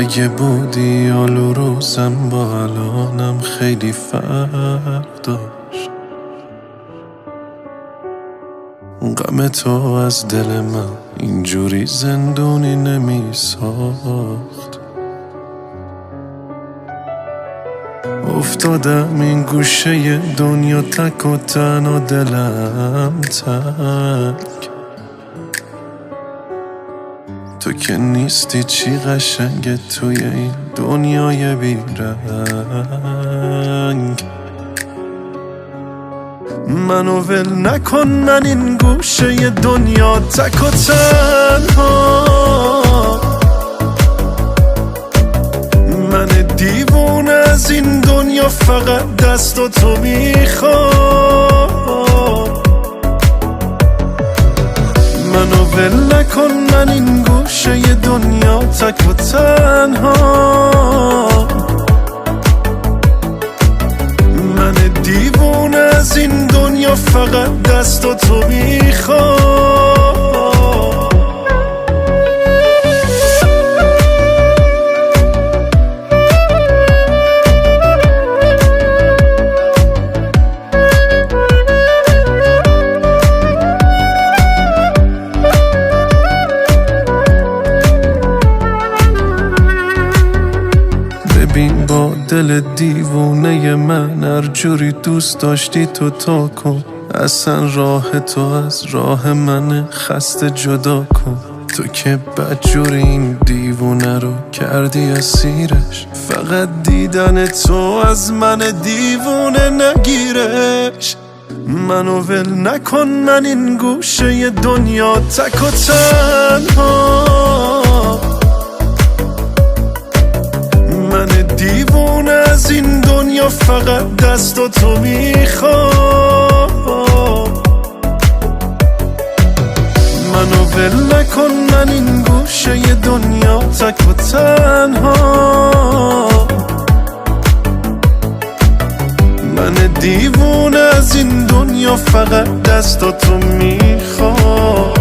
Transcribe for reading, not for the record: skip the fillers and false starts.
اگه بودی آلو روزم با الانم خیلی فرق داشت. غم تو از دل من اینجوری زندونی نمی ساخت. افتادم این گوشه دنیا تک و تنها، دلم تک. تو که نیستی چی قشنگه توی این دنیای بیرنگ. منو ول نکن، من این گوشه دنیا تک و تنها. من دیوونه از این دنیا فقط دست و تو میخوام. منو ول نکن، من این گوشه دنیا تک و تنها. من دیوونه از این دنیا فقط دست و تو میخوام. ببین با دل دیوونه من هر جوری دوست داشتی تو تا کن. اصلا راه تو از راه من خسته جدا کن. تو که بدجوری این دیوونه رو کردی اسیرش. فقط دیدن تو از من دیوونه نگیرش. منو ول نکن، من این گوشه دنیا تک و تنها. من دیوونه از این دنیا فقط دست و تو میخوام. منو ول نکن، من این گوشه دنیا تک و تنها. من دیوونه از این دنیا فقط دست و تو میخوام.